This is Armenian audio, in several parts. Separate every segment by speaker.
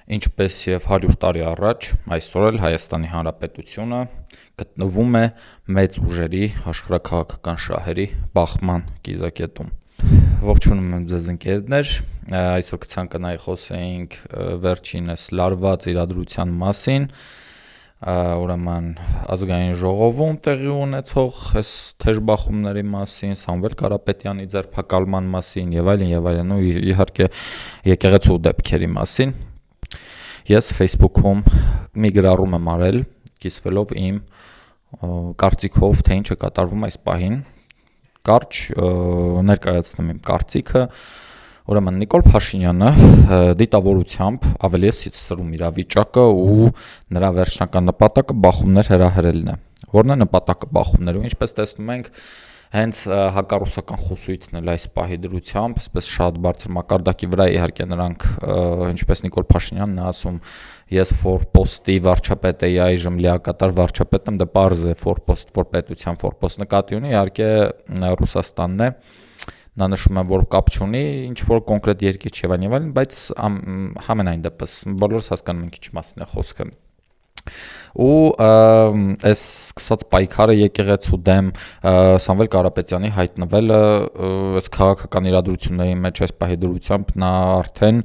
Speaker 1: Ինչպես և 100 տարի առաջ, այսօր էլ Հայաստանի Հանրապետությունը գտնվում է մեծ ուժերի աշխարհաքաղաքական շահերի բախման կիզակետում։ Ողջունում եմ ձեզ ընկերներ, այսօր կցանկանայի խոսենք վերջինս լարված իրադրության մասին, ուրեմն ազգային ժողովում տեղի ունեցող այս թեժ բախումների մասին, Սամվել Կարապետյանի ձերբակալման մասին եւ այլն, ու իհարկե եկեղեցու դեպքերի մասին։ Ես Facebook-ում մի գրառում եմ արել, կիսվելով իմ կարծիքով, թե ինչ է կատարվում այս պահին, կարճ ներկայացնեմ իմ կարծիքը, ուրեմն Նիկոլ Փաշինյանը դիտավորությամբ ավելի է սրում իրավիճակը ու նրա վերջնական նպատակը բախումներ հրահրելն է։ Որն է նպատակը բախումներու, ինչպես տեսնում ենք, հենց հակառուսական խուսույթն էլ այս պահի դրությամբ, այսպես շատ բարձր մակարդակի վրա իհարկե նրանք, ինչպես Նիկոլ Փաշինյանն է ասում, ես ֆորպոստի վարչապետ էի, այժմ լիակատար վարչապետ եմ, դա պարզ է ֆորպոստ, որ պետության ֆորպոստ նկատի ունի, իհարկե Ռուսաստանն է, նա նշում է, որ կապ չունի, ինչ որ կոնկրետ երկիր չի եւ այլն, բայց համենայն դեպս բոլորս հասկանում ենք ինչ մասին է խոսքը։ Ու այս սկսած պայքարը եկեղեցու դեմ Սամվել Կարապետյանի հայտնվելը այս քաղաքական իրադրությունների մեջ այս պահի դրությամբ նա արդեն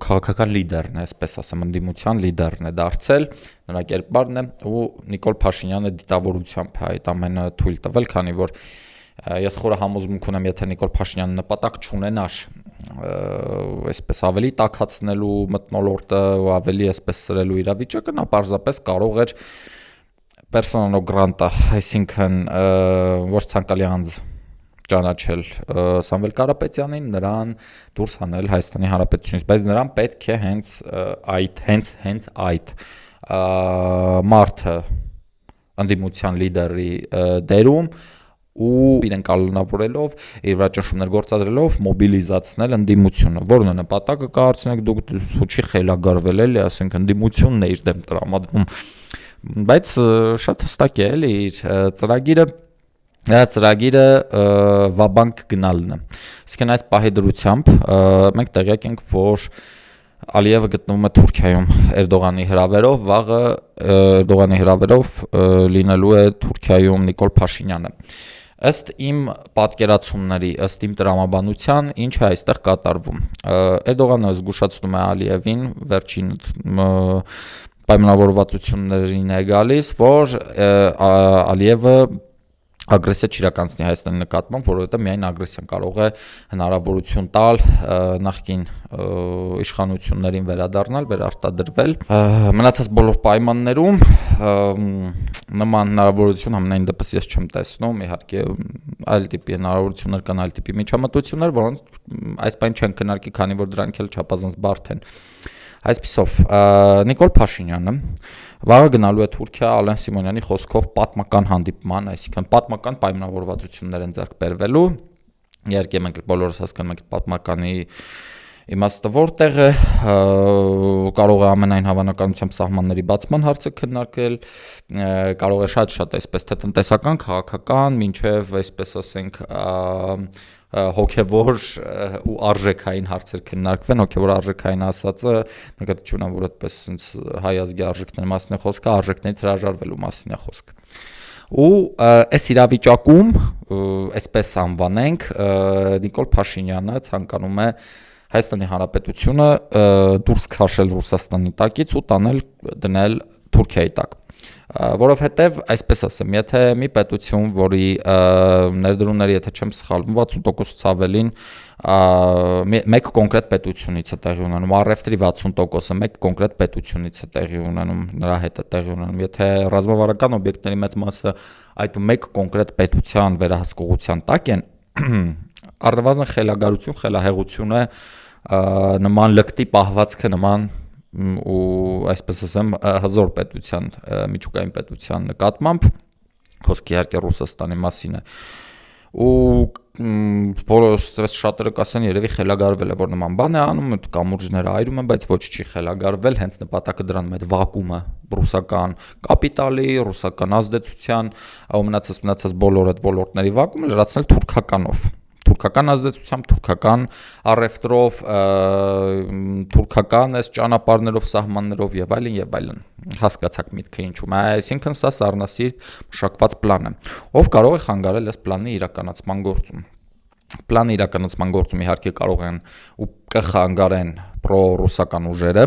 Speaker 1: քաղաքական լիդերն է, այսպես ասեմ, ընդդիմության լիդերն է դարձել, նրա կերպարն է, ու Նիկոլ Փաշինյանը դիտավորությամբ այդ ամենը թույլ տվել, քանի որ ես խորը համոզմունք ունեմ, եթե Նիկոլ Փաշինյանը նպատակ չունենար այսպես ավելի տաքացնելու մթնոլորտը ու ավելի այսպես սրելու իրավիճակը, նա պարզապես կարող էր persona non grata, այսինքն ոչ ցանկալի անձ ճանաչել Սամվել Կարապետյանին, նրան դուրս հանել Հայաստանի Հանրապետությունից, բայց նրան պետք է հենց այդ մարդը ընդդիմության լիդերի դերում ու իրեն կանոնավորելով, իր վրա ճնշումներ գործադրելով մոբիլիզացնել ընդդիմությունը, որն է նպատակը կարծենք դուք սուչի խելագարվել էլի, ասենք ընդդիմությունն է իր դեմ տրամադրում, բայց շատ հստակ է էլի իր ծրագիրը վաբանկ գնալն է։ Իսկն այս պահի դրությամբ մենք տեղյակ ենք, որ Ալիևը գտնվում է Թուրքիայում Էրդողանի հրավերով, վաղը Էրդողանի հրավերով լինելու է Թուրքիայում Նիկոլ Փաշինյանը։ Ըստ իմ պատկերացումների, ըստ իմ տրամաբանության, ինչ է այստեղ կատարվում։ Էրդողանը զգուշացնում է Ալիևին, վերջին պայմանավորվածություններին է գալիս, որ Ալիևը ագրեսիա չիրականացնի Հայաստանի նկատմամբ, որովհետև միայն ագրեսիան կարող է հնարավորություն տալ նախկին իշխանություններին վերադառնալ, վերարտադրվել։ Մնացած բոլոր պայմաններում նման հնարավորություն ամենայն դեպս ես չեմ տեսնում, իհարկե այլ տիպի հնարավորություններ կան, այլ տիպի միջամտություններ, որոնք այս բան չեն քննարկի, քանի որ դրանք էլ չափազանց բարդ են։ Այսպիսով, Նիկոլ Փաշինյանը վաղը գնալու է Թուրքիա Ալեն Սիմոնյանի խոսքով պատմական հանդիպման, այսինքն պատմական պայմանավորվածություններ են ձեռք բերվելու։ Իհարկե մենք բոլորս հասկանում ենք պատմականի իմաստը որտեղ է, կարող է ամենայն հավանականությամբ սահմանների բացման հարցը քննարկել, կարող է շատ այսպես թե տնտեսական, քաղաքական, մինչև այսպես ասենք հոգևոր ու արժեքային հարցեր քննարկվեն, հոգևոր արժեքային ասածը նկատի ունեմ, որ այդպես հայ ազգի արժեքների մասին է խոսքը, արժեքներից հրաժարվելու մասին է խոսքը։ Ու այս իրավիճակում, այսպես անվանենք, Նիկոլ Փաշինյանը ցանկանում է Հայաստանի Հանրապետությունը դուրս քաշել Ռուսաստանի տակից ու դնել Թուրքիայի տակ, որովհետև այսպես ասեմ, եթե մի պետություն, որի ներդրումները, եթե չեմ սխալվում, 60%-ից ավելին մեկ կոնկրետ պետությունից է տեղի ունենում, առևտրի 60%-ը մեկ կոնկրետ պետությունից է տեղի ունենում, նրա հետ է տեղի ունենում, եթե ռազմավարական օբյեկտների մեծ մասը այդ մեկ կոնկրետ պետության վերահսկողության տակ են, առնվազն խելագարություն, խելահեղություն է նման լկտի պահվածքը նման ու այսպես ասեմ հզոր պետության, միջուկային պետության նկատմամբ, խոսքը իհարկե Ռուսաստանի մասին է, ու բոլորս շատերը կասեն երևի խելագարվել է, որ նման բան է անում, կամուրջները այրում են, բայց ոչ չի խելագարվել, հենց նպատակը դրանում է այդ վակուումը ռուսական կապիտալի, ռուսական ազդեցության, ու մնացած բոլոր այդ ոլորտների վակուումը լրացնել թուրքականով, թուրքական ազդեցությամբ, թուրքական առևտրով, թուրքական այս ճանապարհներով, սահմաններով եւ այլն, հասկացաք միտքը ինչու՞մ է, այսինքն սա սառնասիրտ մշակված պլան է, ով կարող է խանգարել այս պլանի իրականացման գործում։ Պլանի իրականացման գործում իհարկե կարող են ու կխանգարեն պրոռուսական ուժերը,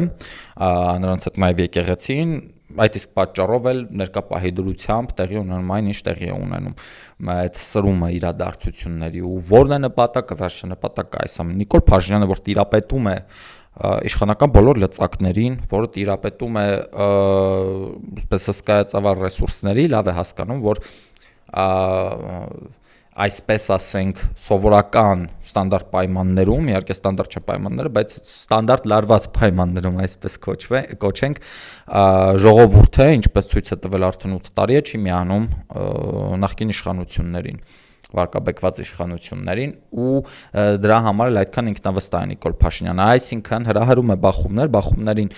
Speaker 1: նրանց հետ նաև եկեղեցին, այդ իսկ պատճառով էլ ներկա պահի դրությամբ տեղի ունենում այն, ինչ տեղի է ունենում, այդ սրումը իրադարձությունների ու որն է նպատակը, վերջը նպատակը այս ամեն։ Նիկոլ Փաշինյանը, որ տիրապետում է իշխանական բոլոր լծակներին, որը տիրապետում է այսպես հսկայածավալ ռեսուրսների, լավ է հասկանում, որ այսպես ասենք սովորական ստանդարտ պայմաններում, իհարկե ստանդարտ չէ պայմանները, բայց ստանդարտ լարված պայմաններում այսպես կոչենք, ժողովուրդը, ինչպես ցույց է տվել արդեն 8 տարի է, չի միանում նախկին իշխանություններին, վարկաբեկված իշխանություններին ու դրա համար էլ այդքան ինքնավստահ է Նիկոլ Փաշինյանը, այսինքն հրահրում է բախումներին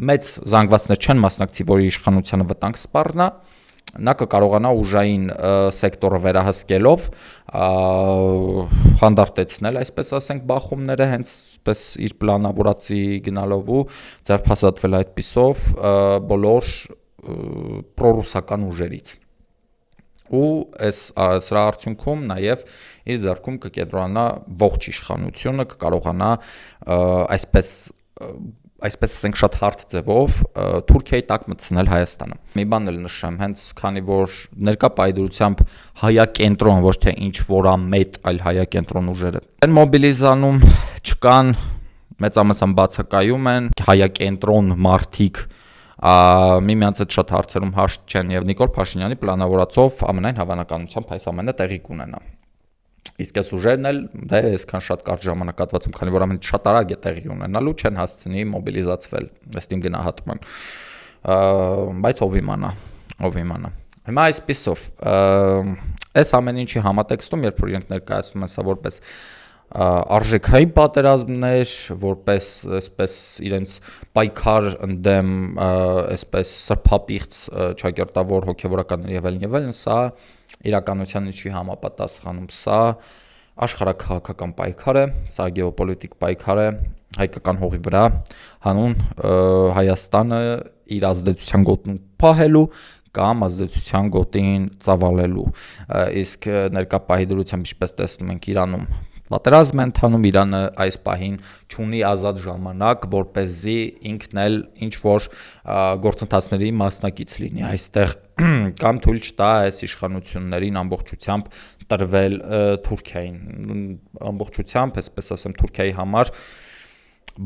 Speaker 1: մեծ զանգվածներ չեն մասնակցի, որի իշխանությանը վտանգ սպառնա, նա կկարողանա ուժային սեկտորը վերահսկելով հանդարտեցնել, այսպես ասենք, բախումները հենց պես իր պլանավորածի գնալով ու ձերբազատվել այդպիսով բոլոր պրոռուսական ուժերից։ Ու սրա արդյունքում նաև իր ձեռքում կկենտրոնանա ողջ իշխանությունը, կկարողանա այսպես ասենք շատ հարթ ձևով Թուրքիայի տակ մտցնել Հայաստանը։ Մի բան էլ նշեմ, հենց քանի որ ներկա պայդրությամբ հայակենտրոն, ոչ թե ինչ որամետ, այլ հայակենտրոն ուժերը են մոբիլիզանում, չկան, մեծամասամբ բացակայում են, հայակենտրոն մարդիկ միմյանց հետ շատ հարցերում հաշտ չեն եւ Նիկոլ Փաշինյանի պլանավորածով ամենայն հավանականությամբ այս ամենը տեղի կունենա։ Իսկ այս ուժերն էլ դե այսքան շատ կարճ ժամանակատվածում, քանի որ ամեն շատ արագ է տեղի ունենալու, չեն հասցնի մոբիլիզացվել, ըստ իմ գնահատման, բայց ով իմանա։ Հիմա այսպիսով, այս ամեն ինչի համատեքստում, երբ որ իրենք ներկայացնում են սա որպես արժեքային պատերազմներ, որպես այսպես իրենց պայքար ընդդեմ այսպես սրբապիղծ ճակերտավոր հոգևորականների եւ այլն, սա իրականության ինչի համապատասխանում, սա աշխարհաքաղաքական պայքար է, սա գեոպոլիտիկ պայքար է հայկական հողի վրա, հանուն Հայաստանը իր ազդեցության գոտում պահելու կամ ազդեցության գոտին ծավալելու, իսկ ներկա պահի դրությամբ ինչպես տեսնում ենք Իրանում պատերազմ է ընթանում, Իրանը այս պահին չունի ազատ ժամանակ, որպեսզի ինքն էլ ինչ որ գործընթացների մասնակից լինի այստեղ կամ թույլ չտա այս իշխանություններին ամբողջությամբ տրվել Թուրքիային, ամբողջությամբ, այսպես ասեմ, Թուրքիայի համար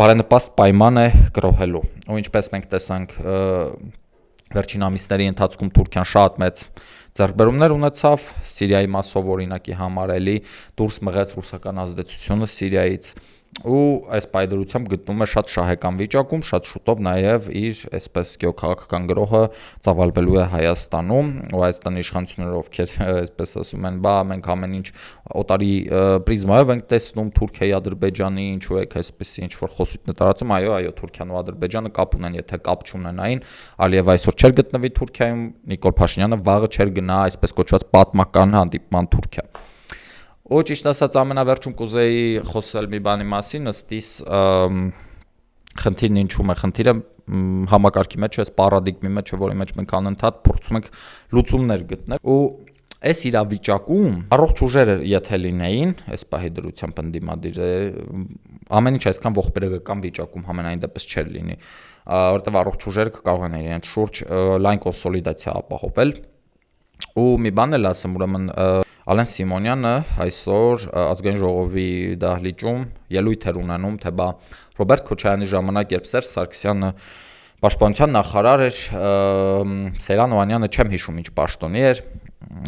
Speaker 1: բարենպաստ պայման է կրոհելու։ Ու ինչպես մենք տեսանք վերջին ամիսների ընթացքում Թուրքիան շատ մեծ ձեռքբերումներ ունեցավ Սիրիայի մասով օրինակի համար էլի դուրս մղեց ռուսական ազդեցությունը Սիրիայից ու այս պայդրությամբ գտնում է շատ շահեկան վիճակում, շատ շուտով նաև իր այսպես գեոքաղաքական գրոհը ծավալվելու է Հայաստանում ու Հայաստանի իշխանությունները ովքեր այսպես ասում են, բա մենք ամեն ինչ օտարի պրիզմայով ենք տեսնում Թուրքիայի, Ադրբեջանի, ինչու եք այսպես ինչ որ խոսույթն է տարածում, այո, Թուրքիան ու Ադրբեջանը կապ ունեն, եթե կապ չունենային, Ալիև այսօր չէր գտնվի Թուրքիայում, Նիկոլ Փաշինյանը վաղը չէր գնա այսպես կոչված պատմական հանդիպման Թուրքիա։ Ու ճիշտ ասած ամենավերջում կուզեի խոսել մի բանի մասին, ըստ իս խնդիրն ինչու՞մ է, խնդիրը համակարգի մեջ է, այս պարադիգմի մեջ է, որի մեջ մենք անընդհատ փորձում ենք լուծումներ գտնել ու այս իրավիճակում առողջ ուժերը եթե լինեին, այս պահի դրությամբ ընդդիմադիր ամեն ինչ այսքան ողբերգական վիճակում համենայն դեպս չէր լինի, որտեղ առողջ ուժերը կկարողանային իրենց շուրջ լայն կոնսոլիդացիա ապահովել ու մի բան էլ ասեմ, ուրեմն Ալեն Սիմոնյանը այսօր ազգային ժողովի դահլիճում ելույթ էր ունենում, թե բա Ռոբերտ Քոչարյանի ժամանակ, երբ Սերժ Սարգսյանը պաշտպանության նախարար էր, Սեյրան Օհանյանը չեմ հիշում ինչ պաշտոնի էր,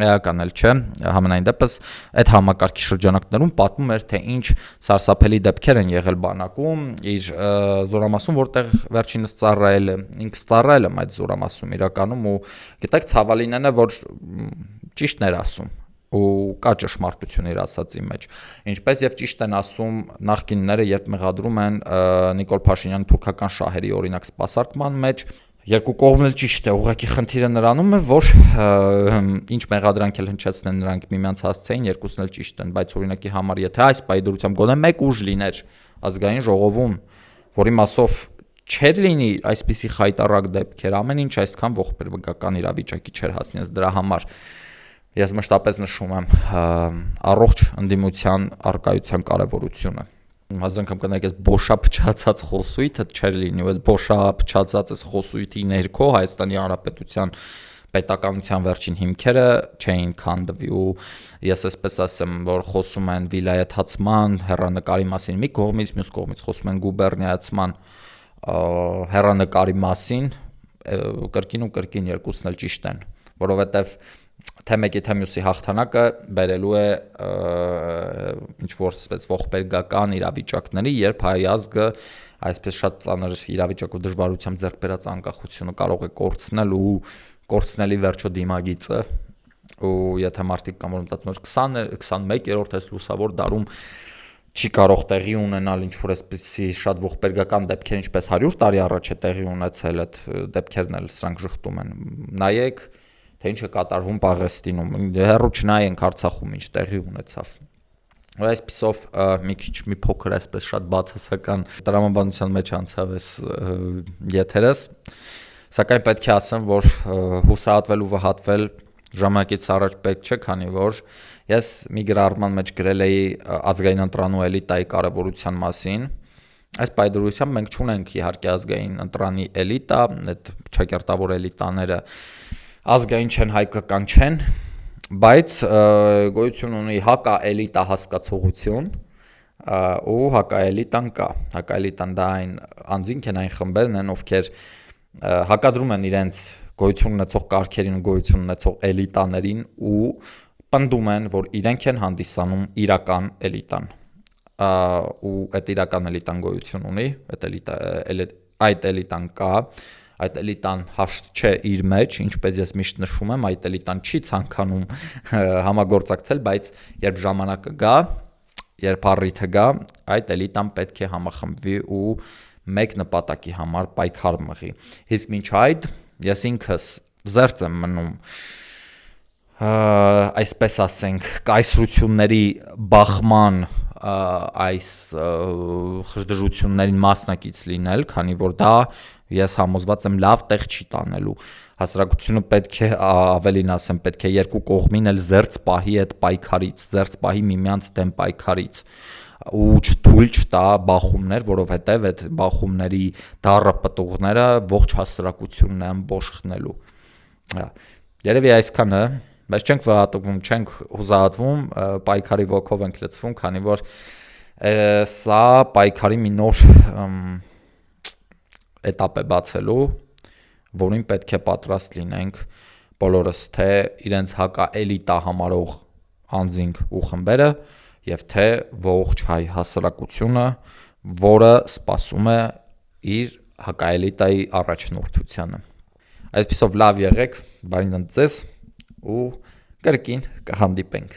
Speaker 1: էական էլ չէ, համենայն դեպս այդ համակարգի շրջանակներում պատմում էր, թե ինչ սարսափելի դեպքեր են եղել բանակում, իր զորամասում, որտեղ վերջինս ծառայել է, ինքս ծառայել եմ այդ զորամասում իրականում ու գիտեք ցավալինն է, որ ճիշտն էր ասում ու կա ճշմարտություն իր ասածի մեջ, ինչպես եւ ճիշտ են ասում նախկինները, երբ մեղադրում են Նիկոլ Փաշինյանի թուրքական շահերի օրինակ սպասարկման մեջ, երկու կողմն էլ ճիշտ է, ուղղակի խնդիրը նրանում է, որ ինչ մեղադրանք էլ հնչեցնեն նրանք միմյանց հասցեին, երկուսն էլ ճիշտ են, բայց օրինակի համար եթե այս պայդրությամբ գոնե մեկ ուժ լիներ ազգային ժողովում, որի մասով չէր լինի այսպիսի խայտառակ դեպքեր, ամեն ինչ այսքան ողբերգական իրավիճակի չէր հասնի, դրա համար ես մշտապես նշում եմ առողջ ընդդիմության առկայության կարևորությունը։ Հազրանքամ կնայեք այս բոշա փչացած խոսույթը չէր լինի, այս բոշա փչացած այս խոսույթի ներքո Հայաստանի Հանրապետության պետականության վերջին հիմքերը չէին քանդվի ու ես այսպես ասեմ, որ խոսում են վիլայեթացման, հեռանկարի մասին մի կողմից, մյուս կողմից խոսում են գուբերնիացման հեռանկարի մասին, կրկին ու կրկին երկուսն էլ ճիշտ են, որովհետև թե մեկի թե մյուսի հաղթանակը բերելու է ինչ որ ասես ողբերգական իրավիճակների, երբ հայ ազգը այսպես շատ ծանր իրավիճակով դժվարությամբ ձեռք բերած անկախությունը կարող է կորցնել ու կորցնելի վերջո դիմագիծը ու եթե մարդիկ կամ որ մտածում են 21-րդ այս լուսավոր դարում չի կարող տեղի ունենալ ինչ որ այսպիսի շատ ողբերգական դեպքեր, ինչպես 100 տարի առաջ է տեղի ունեցել, այդ դեպքերն էլ սրանք շղթում են։ Նայեք թե ինչ է կատարվում Պաղեստինում, հեռու չնայենք Արցախում ինչ տեղի ունեցավ։ Այսպիսով մի փոքր այսպես շատ բացասական տրամաբանության մեջ անցավ այս եթերս, սակայն պետք է ասեմ, որ հուսահատվել ու վհատվել ժամանակից առաջ պետք չէ, քանի որ ես մի գրառման մեջ գրել էի ազգային ընտրան ու էլիտայի կարևորության մասին։ Այս պայդրությամբ մենք չունենք իհարկե ազգային ընտրանի էլիտա, այդ ճակերտավոր էլիտաները ազգային չեն, հայկական չեն, բայց գոյություն ունի հակաէլիտա հասկացողություն ու հակաէլիտան կա։ Հակաէլիտան դա այն անձինք են, այն խմբերն են, ովքեր հակադրում են իրենց գոյություն ունեցող կարգերին ու գոյություն ունեցող էլիտաներին ու պնդում են, որ իրենք են հանդիսանում իրական էլիտան։ Ու այդ իրական էլիտան գոյություն ունի, այդ էլիտան կա, այդ էլիտան հաշտ չէ իր մեջ, ինչպես ես միշտ նշում եմ, այդ էլիտան չի ցանկանում համագործակցել, բայց երբ ժամանակը գա, երբ առիթը գա, այդ էլիտան պետք է համախմբվի ու մեկ նպատակի համար պայքար մղի։ Իսկ մինչ այդ ես ինքս զերծ եմ մնում այսպես ասենք կայսրությունների բախման այս խժդժություններին մասնակից լինել, քանի որ դա ես համոզված եմ լավ տեղ չի տանելու։ Հասարակությունը պետք է ավելին ասեմ, պետք է երկու կողմին էլ զերծ պահի այդ պայքարից, զերծ պահի միմյանց դեմ պայքարից ու չթույլ չտա բախումներ, որովհետև այդ բախումների դառը պտուղները ողջ հասարակությունն է ամբողջ խնելու։ Երևի այսքանը, բայց չենք վհատվում, չենք հուսահատվում, պայքարի ոգով ենք լցվում, քանի որ սա պայքարի մի նոր էտապ է բացելու, որին պետք է պատրաստ լինենք բոլորս, թե իրենց հակաէլիտա համարող անձինք ու խմբերը, եւ թե ողջ հայ հասարակությունը, որը սպասում է իր հակաէլիտայի առաջնորդությանը։ Այսպիսով լավ եղեք, բարին ընդ ձեզ ու կրկին կհանդիպենք։